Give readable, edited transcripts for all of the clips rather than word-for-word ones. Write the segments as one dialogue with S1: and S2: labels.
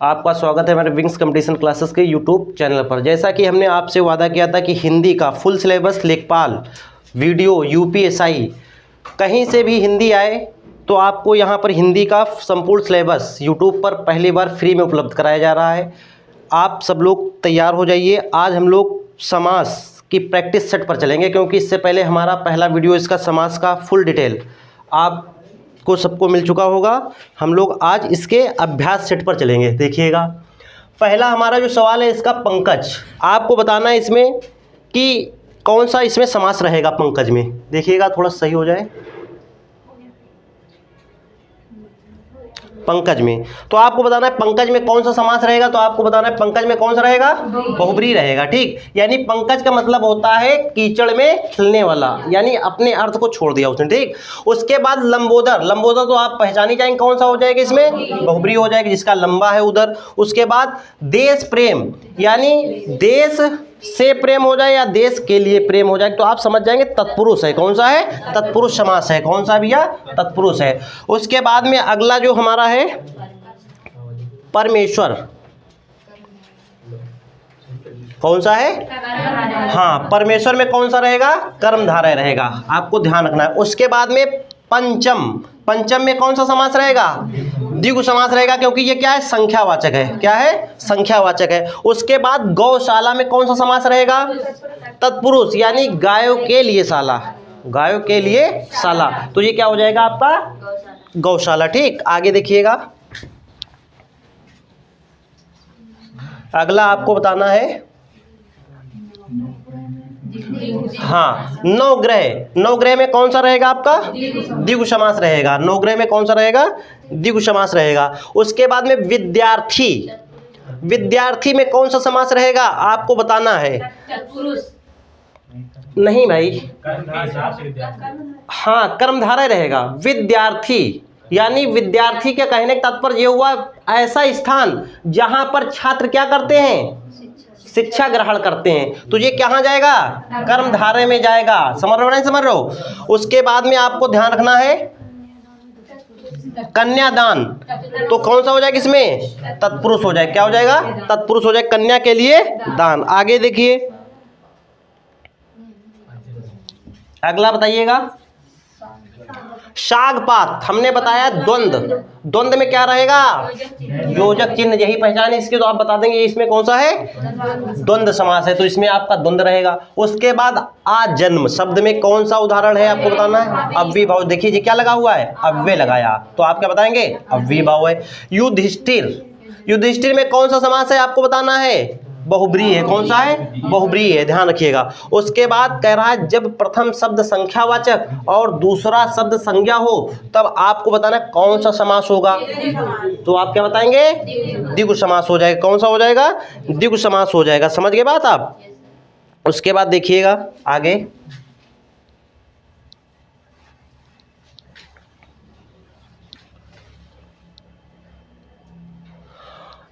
S1: आपका स्वागत है हमारे विंग्स कंपटीशन क्लासेस के यूट्यूब चैनल पर। जैसा कि हमने आपसे वादा किया था कि हिंदी का फुल सिलेबस लेखपाल वीडियो यूपीएसआई कहीं से भी हिंदी आए तो आपको यहाँ पर हिंदी का संपूर्ण सिलेबस यूट्यूब पर पहली बार फ्री में उपलब्ध कराया जा रहा है। आप सब लोग तैयार हो जाइए। आज हम लोग समास की प्रैक्टिस सेट पर चलेंगे, क्योंकि इससे पहले हमारा पहला वीडियो इसका समास का फुल डिटेल आपको सबको मिल चुका होगा। हम लोग आज इसके अभ्यास सेट पर चलेंगे। देखिएगा, पहला हमारा जो सवाल है इसका पंकज, आपको बताना है इसमें कि कौन सा इसमें समास रहेगा पंकज में। देखिएगा थोड़ा सही हो जाए पंकज में, तो आपको बताना है पंकज में कौन सा समास रहेगा। तो आपको बताना है पंकज में कौन सा रहेगा, बहुब्री रहेगा। ठीक, यानी पंकज का मतलब होता है कीचड़ में खिलने वाला, यानी अपने अर्थ को छोड़ दिया उसने। ठीक, उसके बाद लंबोदर, लंबोदर तो आप पहचान ही जाएंगे कौन सा हो जाएगा, इसमें बहुब्री हो जाएगी जिसका लंबा है उधर। उसके बाद देश प्रेम, यानी देश से प्रेम हो जाए या देश के लिए प्रेम हो जाए तो आप समझ जाएंगे तत्पुरुष है। कौन सा है, तत्पुरुष समास है। कौन सा भैया, तत्पुरुष है। उसके बाद में अगला जो हमारा है परमेश्वर, कौन सा है, हाँ परमेश्वर में कौन सा रहेगा, कर्मधारय रहेगा, आपको ध्यान रखना है। उसके बाद में पंचम, पंचम में कौन सा समास रहेगा, द्विगु समास रहेगा, क्योंकि ये क्या है, संख्यावाचक है। क्या है, संख्यावाचक है। उसके बाद गौशाला में कौन सा समास रहेगा, तत्पुरुष, यानी गायों के लिए शाला, गायों के लिए शाला, तो ये क्या हो जाएगा आपका गौशाला। ठीक, आगे देखिएगा, अगला आपको बताना है हाँ नवग्रह, नवग्रह में कौन सा रहेगा आपका, द्विगु समास रहेगा। नवग्रह में कौन सा रहेगा, द्विगु समास रहेगा। उसके बाद में विद्यार्थी, विद्यार्थी में कौन सा समास रहेगा आपको बताना है। नहीं भाई, हाँ कर्मधारय रहेगा। विद्यार्थी यानी विद्यार्थी के कहने का तात्पर्य ये हुआ ऐसा स्थान जहां पर छात्र क्या करते हैं, शिक्षा ग्रहण करते हैं, तो ये कहाँ जाएगा, कर्मधारय में जाएगा। समझ रहे हो नहीं समझ रहे हो। उसके बाद में आपको ध्यान रखना है कन्यादान, तो कौन सा हो जाएगा इसमें, तत्पुरुष हो जाएगा। क्या हो जाएगा, तत्पुरुष हो जाएगा, कन्या के लिए दान। आगे देखिए, अगला बताइएगा शागपात, हमने बताया द्वंद्व, द्वंद्व में क्या रहेगा, योजक चिन्ह, यही पहचान है इसके, तो आप बता देंगे इसमें कौन सा है, द्वंद्व समास है, तो इसमें आपका द्वंद्व रहेगा। उसके बाद आजन्म शब्द में कौन सा उदाहरण है आपको बताना है, अव्ययीभाव। देखिए जी क्या लगा हुआ है, अव्यय लगाया, तो आप क्या बताएंगे, अव्ययीभाव है। युधिष्ठिर, युधिष्ठिर में कौन सा समास है आपको बताना है, बहुब्री है। कौन सा है, बहुब्री है, ध्यान रखिएगा। उसके बाद कह रहा है जब प्रथम शब्द संख्यावाचक और दूसरा शब्द संज्ञा हो तब आपको बताना है कौन सा समास होगा, तो आप क्या बताएंगे, द्विगु समास हो जाएगा। कौन सा हो जाएगा, द्विगु समास हो जाएगा। समझ गए बात आप। उसके बाद देखिएगा आगे,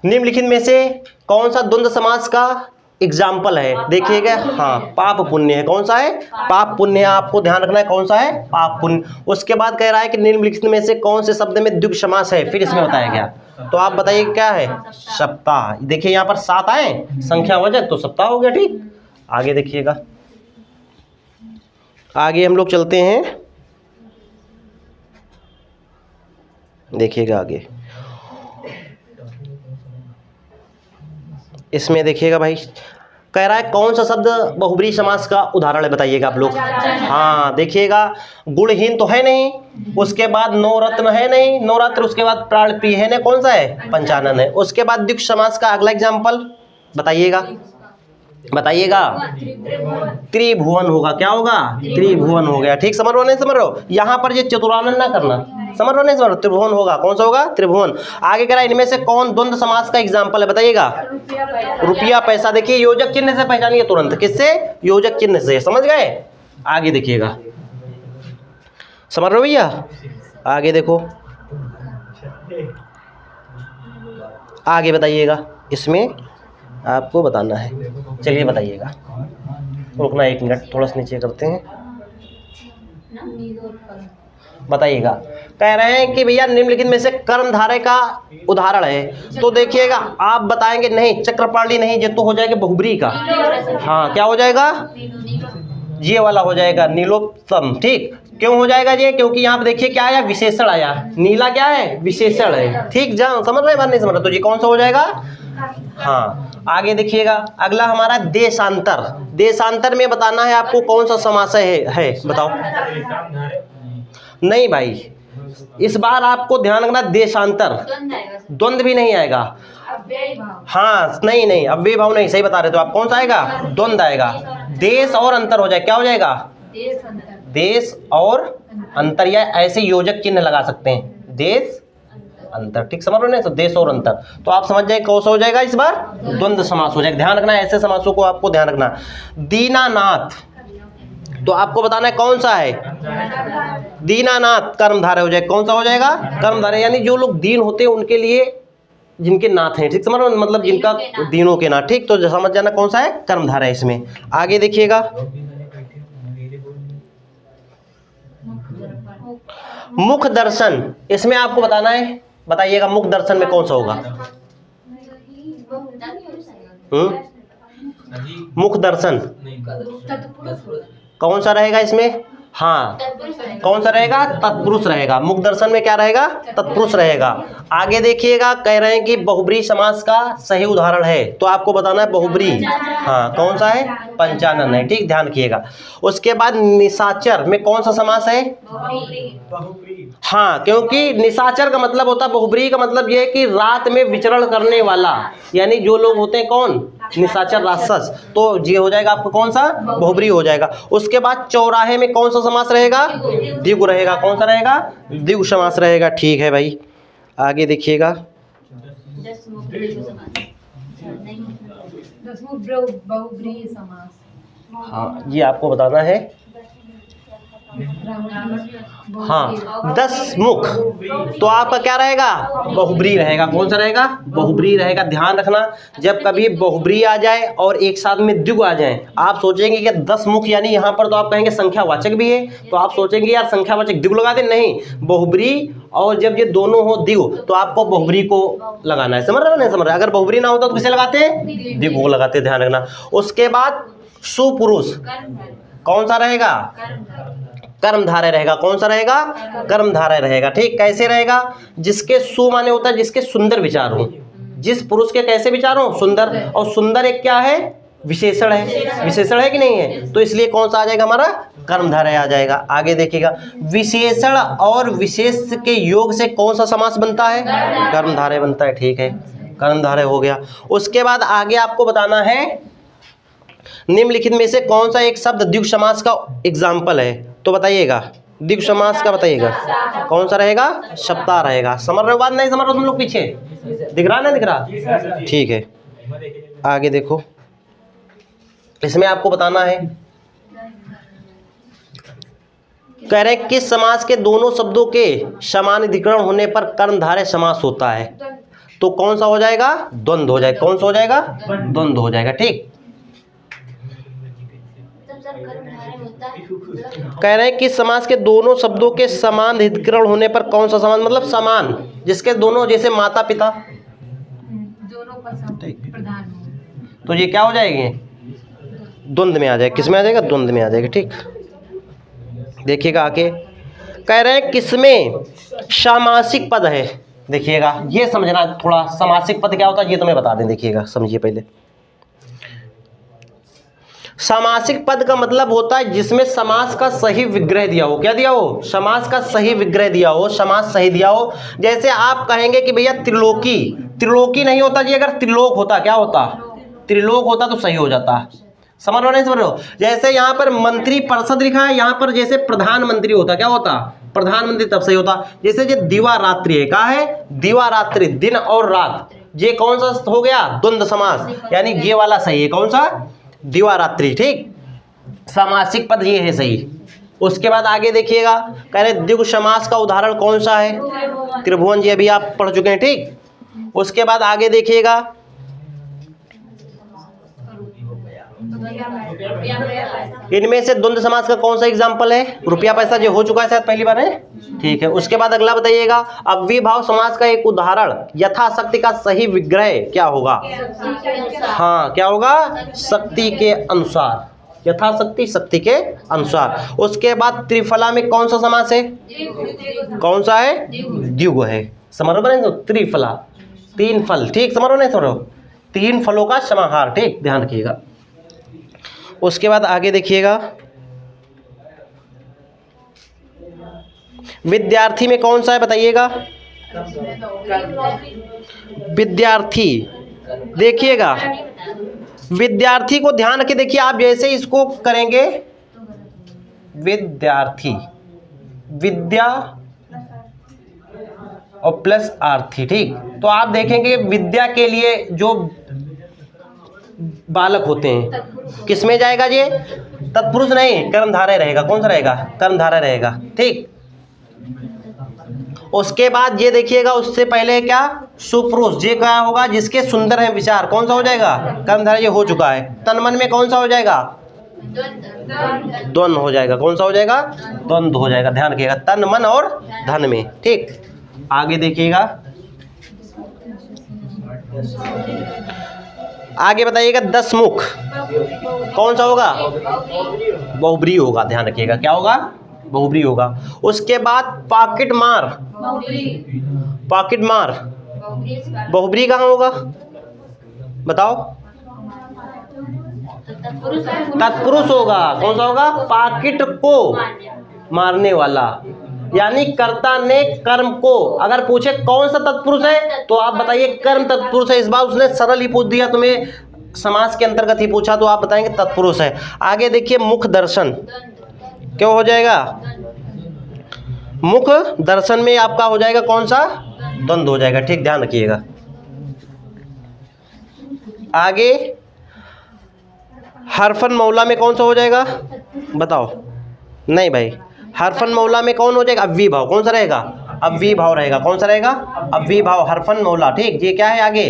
S1: निम्नलिखित में से कौन सा द्वंद्व समास का एग्जाम्पल है। देखिएगा, हाँ पाप पुण्य है। कौन सा है, पाप पुण्य है, आपको ध्यान रखना है कौन सा है, पाप पुण्य। उसके बाद कह रहा है कि निम्नलिखित में से कौन से शब्द में द्विगु समास है, फिर इसमें बताया गया, तो आप बताइए क्या है, सप्ताह। देखिए यहाँ पर 7 आए संख्यावाचक, तो सप्ताह हो गया। ठीक, आगे देखिएगा, आगे हम लोग चलते हैं, देखिएगा आगे इसमें देखिएगा भाई, कह रहा है कौन सा शब्द बहुब्री समास का उदाहरण है, बताइएगा आप लोग। हाँ देखिएगा, गुणहीन तो है नहीं, उसके बाद नवरत्न है नहीं, नवरात्र, उसके बाद प्राण प्रिय है नहीं, कौन सा है, पंचानन है। उसके बाद द्विगु समास का अगला एग्जाम्पल बताइएगा, बताइएगा, त्रिभुवन होगा। क्या होगा, त्रिभुवन हो गया। ठीक, समझ रहे हो नहीं समझ रहे हो, यहाँ पर ये चतुरानन ना करना, समझ रहे हो नहीं समझ रहे हो, त्रिभुवन होगा। कौन सा होगा, त्रिभुवन। आगे कह रहा है इनमें से कौन द्वंद्व समास का एग्जाम्पल है, बताइएगा, रुपया पैसा। देखिए योजक चिन्ह से पहचानिए तुरंत, किससे, योजक चिन्ह से, समझ गए। आगे देखिएगा, समझ रहे हो भैया, आगे देखो, आगे बताइएगा, इसमें आपको बताना है। चलिए बताइएगा, रुकना 1 मिनट, थोड़ा सा नीचे करते हैं। बताइएगा। कह रहे हैं कि भैया निम्नलिखित में से कर्मधारय का उदाहरण है, तो देखिएगा आप बताएंगे नहीं चक्रपाणी नहीं, ये तो हो जाएगा बहुब्री का। हाँ क्या हो जाएगा, ये वाला हो जाएगा नीलोत्तम। ठीक, क्यों हो जाएगा ये, क्योंकि यहाँ पे देखिए क्या आया, विशेषण आया। नीला क्या है, विशेषण है। ठीक, जाओ समझ रहे बात नहीं समझ रहे, तो ये कौन सा हो जाएगा। हाँ आगे देखिएगा, अगला हमारा देशांतर। देशांतर में बताना है आपको कौन सा समास है बताओ। नहीं भाई, इस बार आपको ध्यान रखना, देशांतर द्वंद्व भी नहीं आएगा। हाँ नहीं नहीं, अव्ययी भाव नहीं, सही बता रहे, तो आप कौन सा आएगा, द्वंद्व आएगा। देश और अंतर हो जाए, क्या हो जाएगा, देश और अंतर, या ऐसे योजक चिन्ह लगा सकते हैं, देश अंतर। ठीक समझ रहे हो, तो देश और अंतर, तो आप समझ जाए कौन सा हो जाएगा, इस बार द्वंद्व समास हो जाएगा। ध्यान रखना है, ऐसे समासों को आपको ध्यान रखना। दीनानाथ, तो आपको बताना है कौन सा है, दीनानाथ कर्मधारय हो जाएगा। कौन सा हो जाएगा, कर्मधारय, यानी जो लोग दीन होते हैं उनके लिए, जिनके नाथ हैं। ठीक समझ रहे हो, मतलब जिनका दीनों के नाथ। ठीक, तो समझ जाना कौन सा है, कर्मधारय इसमें। आगे देखिएगा, मुख दर्शन, इसमें आपको बताना है, बताइएगा मुख दर्शन में कौन सा होगा। मुख दर्शन कौन सा रहेगा इसमें, हाँ कौन सा रहेगा, तत्पुरुष रहेगा। मुख दर्शन में क्या रहेगा, तत्पुरुष रहेगा। आगे देखिएगा, कह रहे हैं कि बहुब्री समास का सही उदाहरण है, तो आपको बताना है बहुब्री, हाँ कौन सा है, पंचानन है। ठीक, ध्यान रखिएगा। उसके बाद निशाचर में कौन सा समास है, हाँ क्योंकि निशाचर का मतलब होता है, बहुब्री का मतलब यह है कि रात में विचरण करने वाला, यानी जो लोग होते हैं कौन, निशाचर राक्षस, तो ये हो जाएगा आपको कौन सा, बहुब्री हो जाएगा। उसके बाद चौराहे में कौन सा समास रहेगा, द्विगु रहेगा। कौन सा रहेगा, द्विगु समास रहेगा। ठीक है भाई, आगे देखिएगा, हाँ ये आपको बताना है, हाँ 10 मुख, तो आपका क्या रहेगा, बहुब्री रहेगा। कौन सा रहेगा, बहुब्री रहेगा। ध्यान रखना, जब कभी बहुब्री आ जाए और एक साथ में द्विगु आ जाए, आप सोचेंगे कि 10 मुख, यानी यहाँ पर तो आप कहेंगे संख्यावाचक भी है, तो आप सोचेंगे यार संख्यावाचक द्विगु लगा दे, नहीं, बहुब्री और जब ये दोनों हो द्विगु, तो आपको बहुब्री को लगाना है। समझ रहे हो नहीं समझ रहे, अगर बहुब्री ना होता तो किसे लगाते हैं, द्विगु को लगाते, ध्यान रखना। उसके बाद सुपुरुष कौन सा रहेगा, कर्मधारय रहेगा। कौन सा रहेगा, कर्मधारय रहेगा। ठीक, कैसे रहेगा, जिसके सु माने होता है जिसके सुंदर विचार हो, जिस पुरुष के कैसे विचार हो, सुंदर, और सुंदर एक क्या है, विशेषण है, विशेषण है कि नहीं है, तो इसलिए कौन सा आ जाएगा हमारा, कर्मधारय आ जाएगा। आगे देखिएगा, विशेषण और विशेष के योग से कौन सा समास बनता है, कर्मधारय बनता है। ठीक है, कर्मधारय हो गया। उसके बाद आगे आपको बताना है निम्नलिखित में से कौन सा एक शब्द द्विगु समास का एग्जाम्पल है, तो बताइएगा द्विगु समास का बताइएगा, कौन सा रहेगा, सप्ताह रहेगा। समझ रहे हो बात नहीं समझ रहे हो तुम लोग, पीछे दिख रहा ना, दिख रहा। ठीक है, आगे देखो, इसमें आपको बताना है, कह रहे हैं किस समास के दोनों शब्दों के समान अधिकरण होने पर कर्मधारय समास होता है, तो कौन सा हो जाएगा, द्वंद्व हो जाएगा। कौन सा हो जाएगा, द्वंद्व हो जाएगा। ठीक, कह रहे हैं कि समास के दोनों शब्दों के समान अधिकरण होने पर कौन सा समान, मतलब समान, जिसके दोनों, जैसे माता पिता दोनों प्रधान, तो ये क्या हो जाएंगे, द्वंद्व में आ जाएगा। किस में आ जाएगा, द्वंद्व में आ जाएगा। ठीक, देखिएगा आगे, कह रहे हैं किसमें सामासिक पद है, देखिएगा ये समझना थोड़ा, सामासिक पद क्या होता है ये तो मैं बता दें, देखिएगा समझिए पहले। सामासिक पद का मतलब होता है जिसमें समास का सही विग्रह दिया हो। क्या दिया हो, समास का सही विग्रह दिया हो, समास सही दिया हो। जैसे आप कहेंगे कि भैया त्रिलोकी, त्रिलोकी नहीं होता जी, अगर त्रिलोक होता, क्या होता, त्रिलोक होता तो सही हो जाता। समझ रहे हो नहीं समझ रहे हो, जैसे यहाँ पर मंत्री परिषद लिखा है, यहाँ पर जैसे प्रधानमंत्री होता, क्या होता, प्रधानमंत्री, तब सही होता। जैसे ये दिवारात्रि है, कहा है, दिवारात्रि, दिन और रात, ये कौन सा हो गया, द्वंद्व समास, यानी ये वाला सही है, कौन सा, दिवारात्रि। ठीक, सामासिक पद ये है सही। उसके बाद आगे देखिएगा, कह रहे द्विगु समास का उदाहरण कौन सा है, त्रिभुवन जी अभी आप पढ़ चुके हैं। ठीक, उसके बाद आगे देखिएगा, इनमें से द्वंद्व समास का कौन सा एग्जाम्पल है? रुपया पैसा, जो हो चुका है शायद पहली बार है। ठीक है, उसके बाद अगला बताइएगा, अव्ययीभाव समास का एक उदाहरण, यथाशक्ति का सही विग्रह क्या होगा? हाँ, क्या होगा? शक्ति के अनुसार, यथाशक्ति, शक्ति के अनुसार। उसके बाद त्रिफला में कौन सा समास है? कौन सा है? द्विगु है। समझ रहे हो? त्रिफला, तीन फल, ठीक, समझ रहे हो? नहीं समझ रहे हो? तीन फलों का समाहार, ठीक, ध्यान रखिएगा। उसके बाद आगे देखिएगा, विद्यार्थी में कौन सा है बताइएगा? विद्यार्थी, देखिएगा, विद्यार्थी को ध्यान रखिए। देखिए आप जैसे इसको करेंगे, विद्यार्थी, विद्या और प्लस आर्थी, ठीक, तो आप देखेंगे विद्या के लिए जो बालक होते हैं किसमें जाएगा? ये तत्पुरुष नहीं, कर्मधारय रहेगा। कौन सा रहेगा? कर्मधारय रहेगा, ठीक। उसके बाद ये देखिएगा, उससे पहले क्या? सुपुरुष, ये क्या होगा? जिसके सुंदर है विचार, कौन सा हो जाएगा? कर्मधारय, ये हो चुका है। तन-मन में कौन सा हो जाएगा? द्वंद्व हो जाएगा। कौन सा हो जाएगा? द्वंद्व हो जाएगा। ध्यान रखिएगा, तन, मन और धन में, ठीक। आगे देखिएगा, आगे बताइएगा, 10 मुख कौन सा होगा? बहुब्रीहि होगा। ध्यान रखिएगा, क्या होगा? बहुब्रीहि होगा। उसके बाद पॉकेट मार, पॉकेट मार बहुब्रीहि कहाँ होगा? बताओ। तत्पुरुष होगा। कौन सा होगा? पॉकेट को मारने वाला, यानी कर्ता ने कर्म को, अगर पूछे कौन सा तत्पुरुष है तो आप बताइए कर्म तत्पुरुष है। इस बार उसने सरल ही पूछ दिया, तुम्हें समास के अंतर्गत ही पूछा तो आप बताएंगे तत्पुरुष है। आगे देखिए, मुख दर्शन क्यों हो जाएगा? मुख दर्शन में आपका हो जाएगा कौन सा? द्वंद्व हो जाएगा, ठीक, ध्यान रखिएगा। आगे हरफन मौला में कौन सा हो जाएगा? बताओ। नहीं भाई, हरफन मौला में कौन हो जाएगा? अव्ययी भाव। कौन सा रहेगा? अव्ययी भाव रहेगा। कौन सा रहेगा? अव्ययी भाव, हरफन मौला, ठीक। ये क्या है? आगे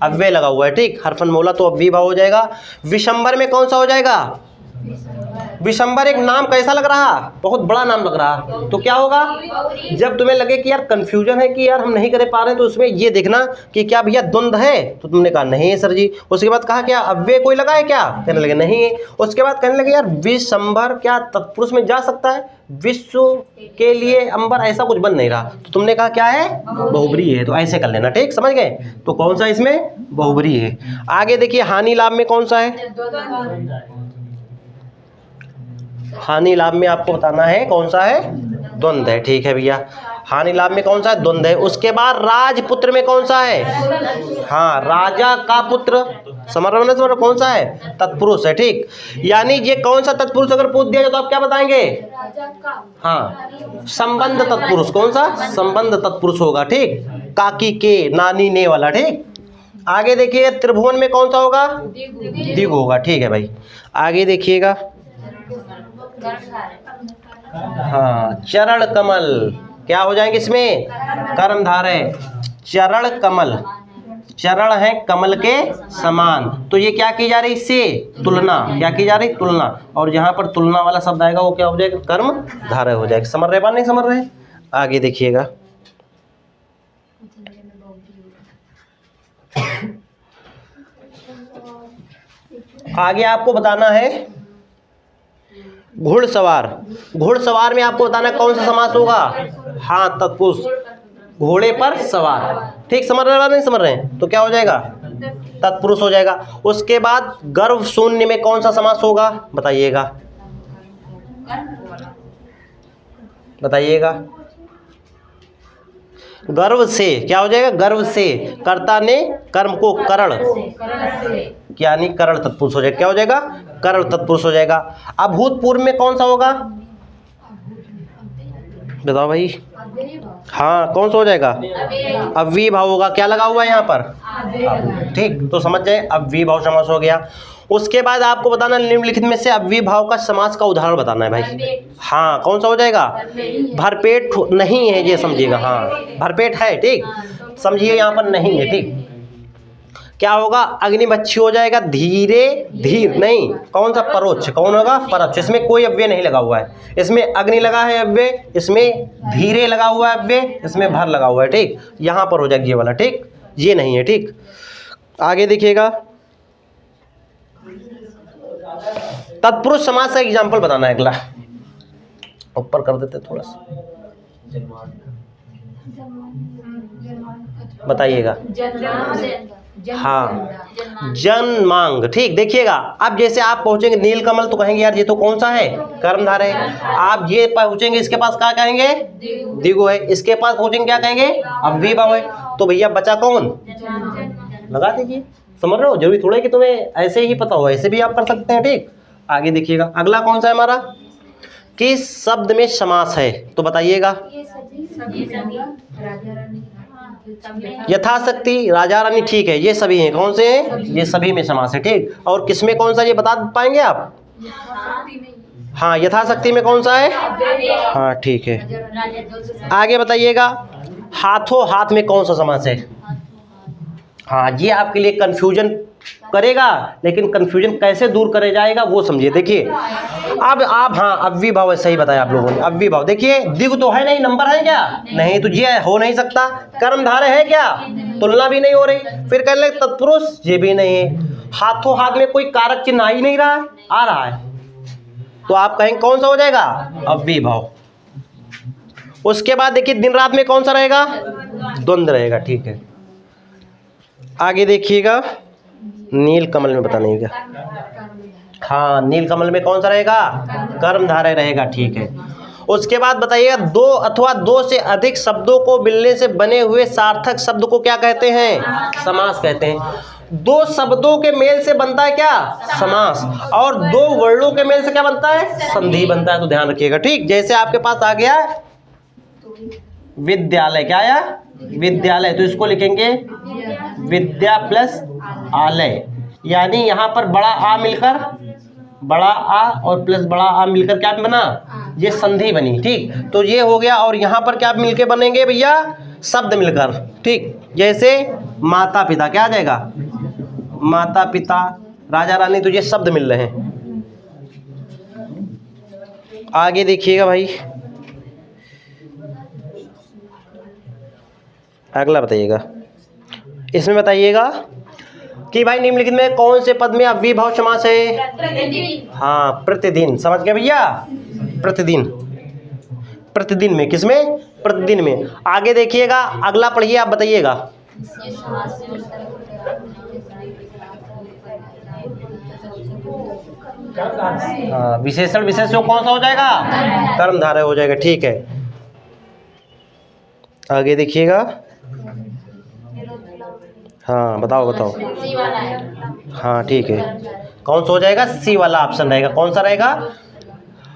S1: अव्यय लगा हुआ है, ठीक। हरफन मौला तो अव्ययी भाव हो जाएगा। विशंबर में कौन सा हो जाएगा? विशंबर एक नाम कैसा लग रहा? बहुत बड़ा नाम लग रहा, तो क्या होगा? जब तुम्हें लगे कि यार कंफ्यूजन है कि यार हम नहीं कर पा रहे हैं, तो उसमें ये देखना कि क्या भैया द्वंद्व है, तो तुमने कहा नहीं है सर जी। उसके बाद कहा क्या अव्यय कोई लगा है क्या? कहने लगे नहीं है। उसके बाद कहने लगे यार विशंबर क्या तत्पुरुष में जा सकता है? विश्व के लिए अंबर, ऐसा कुछ बन नहीं रहा, तो तुमने कहा क्या है? बहुब्रीहि है। तो ऐसे कर लेना, ठीक, समझ गए? तो कौन सा इसमें? बहुब्रीहि है। आगे देखिए, हानि लाभ में कौन सा है? हानि लाभ में आपको बताना है कौन सा है? द्वंद्व है, ठीक है भैया। हानि लाभ में कौन सा है? द्वंद्व है। उसके बाद राजपुत्र में कौन सा है? हाँ, राजा का पुत्र, समझ रहे हो? कौन सा है? तत्पुरुष है, ठीक। यानी ये कौन सा तत्पुरुष अगर पूछ दिया जाए तो आप क्या बताएंगे? हाँ, संबंध तत्पुरुष। कौन सा? संबंध तत्पुरुष होगा, ठीक। काकी के, नानी ने वाला, ठीक। आगे देखिए, त्रिभुवन में कौन सा होगा? द्विगु होगा, ठीक है भाई। आगे देखिएगा, हाँ, चरण कमल क्या हो जाएंगे इसमें? कर्मधारय। चरण कमल, चरण है कमल के समान, तो ये क्या की जा रही? इससे तुलना, क्या की जा रही? तुलना। और यहाँ पर तुलना वाला शब्द आएगा, वो क्या हो जाएगा? कर्मधारय हो जाएगा। समझ रहे बात? नहीं समझ रहे? आगे देखिएगा, आगे आपको बताना है घुड़सवार। घुड़सवार में आपको बताना कौन सा समास होगा? हाँ, तत्पुरुष, घोड़े पर सवार, ठीक। समझ रहे हैं? नहीं समझ रहे हैं? तो क्या हो जाएगा? तत्पुरुष हो जाएगा। उसके बाद गर्भ शून्य में कौन सा समास होगा? बताइएगा, बताइएगा। गर्व से क्या हो जाएगा? गर्व से, कर्ता ने कर्म को करण, यानी करण तत्पुरुष हो जाएगा। क्या हो जाएगा? करण तत्पुरुष हो जाएगा। अभूतपूर्व में कौन सा होगा? बताओ भाई। हाँ, कौन सा हो जाएगा? अव्ययी भाव होगा। क्या लगा हुआ है यहाँ पर? ठीक, तो समझ जाए, अव्ययी भाव समास हो गया। उसके बाद आपको बताना निम्नलिखित में से अव्ययी भाव का समास का उदाहरण बताना है भाई। हाँ, कौन सा हो जाएगा? भरपेट नहीं है, ये समझिएगा। हाँ, भरपेट है, ठीक, समझिए यहाँ पर नहीं है, ठीक। क्या होगा, अग्निमच्छी हो जाएगा, धीरे धीर नहीं, कौन सा, परोक्ष, कौन होगा, परोक्ष। इसमें कोई अव्यय नहीं लगा हुआ है, इसमें अग्नि लगा है अव्यय, इसमें धीरे लगा हुआ है अव्यय, इसमें भर लगा हुआ है, ठीक। यहाँ पर हो जाएगा ये वाला, ठीक, ये नहीं है, ठीक। आगे देखिएगा, तत्पुरुष समास का एग्जाम्पल बताना है अगला, ऊपर कर देते थोड़ा सा, बताइएगा। हाँ, जन्मांग, ठीक। देखिएगा, अब जैसे आप पहुंचेंगे नीलकमल तो कहेंगे यार ये तो कौन सा है, कर्मधारय है। आप ये पहुंचेंगे इसके पास क्या कहेंगे, दिगु है। इसके पास पहुंचेंगे क्या कहेंगे, अव्ययीभाव है। तो भैया बचा कौन, लगा दीजिए। समझ रहे हो, जरूरी थोड़ा है कि तुम्हें ऐसे ही पता हो, ऐसे भी आप कर सकते हैं, ठीक। आगे देखिएगा, अगला कौन सा है हमारा, किस शब्द में समास है, तो बताइएगा। यथाशक्ति, राजा रानी, ठीक है, ये सभी हैं, कौन से हैं, ये सभी में समास है, ठीक। और किसमें कौन सा, ये बता पाएंगे आप, हाँ, यथाशक्ति में कौन सा है, हाँ, ठीक है। आगे बताइएगा, हाथों हाथ में कौन सा समास है। हाँ, ये आपके लिए कंफ्यूजन करेगा, लेकिन कंफ्यूजन कैसे दूर करे जाएगा वो समझिए। देखिए अब आप, हाँ, अव्ययीभाव है, सही बताया आप लोगों ने, अव्ययीभाव। देखिए दिगु तो है नहीं, नंबर है क्या, नहीं, तो ये हो नहीं सकता। कर्मधारय है क्या, तुलना भी नहीं हो रही। फिर कह ले तत्पुरुष, ये भी नहीं है। हाथों हाथ में कोई कारक चिन्ह आ ही नहीं रहा है, आ रहा है, तो आप कहेंगे कौन सा हो जाएगा, अव्ययीभाव। उसके बाद देखिए दिन रात में कौन सा रहेगा, द्वंद्व रहेगा, ठीक है। आगे देखिएगा, नीलकमल में बताने का, हाँ, नीलकमल में कौन सा रहेगा, कर्मधारय रहेगा, ठीक है। उसके बाद बताइएगा, दो अथवा दो से अधिक शब्दों को मिलने से बने हुए सार्थक शब्द को क्या कहते हैं, समास कहते हैं। दो शब्दों के मेल से बनता है क्या, समास, और दो वर्णों के मेल से क्या बनता है, संधि बनता है, तो ध्यान रखिएगा, ठीक। जैसे आपके पास आ गया विद्यालय, क्या आया, विद्यालय, तो इसको लिखेंगे विद्या प्लस आलय, यानी यहाँ पर बड़ा आ मिलकर, बड़ा आ और प्लस बड़ा आ मिलकर क्या बना, ये संधि बनी, ठीक। तो ये हो गया, और यहाँ पर क्या मिलके बनेंगे भैया, शब्द मिलकर, ठीक। जैसे माता पिता, क्या आ जाएगा, माता पिता, राजा रानी, तो ये शब्द मिल रहे हैं। आगे देखिएगा भाई, अगला बताइएगा, इसमें बताइएगा कि भाई निम्नलिखित में कौन से पद में अव्ययीभाव समास है, हाँ, प्रतिदिन, समझ गए भैया, प्रतिदिन, प्रतिदिन में, किसमें, प्रतिदिन में। आगे देखिएगा, अगला पढ़िए, आप बताइएगा। हाँ, विशेषण विशेष कौन सा हो जाएगा, कर्मधारय हो जाएगा, ठीक है। आगे देखिएगा, हाँ, बताओ बताओ, हाँ, ठीक है, कौन सा हो जाएगा, सी वाला ऑप्शन रहेगा, कौन सा रहेगा।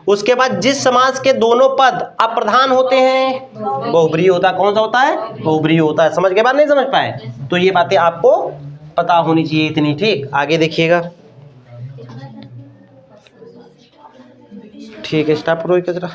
S1: उसके बाद जिस समास के दोनों पद अप्रधान होते हैं बहुब्रीहि होता है, कौन सा होता है, बहुब्रीहि होता है। समझ के बाद नहीं समझ पाए, तो ये बातें आपको पता होनी चाहिए इतनी, ठीक। आगे देखिएगा, ठीक है, स्टॉप करो जरा।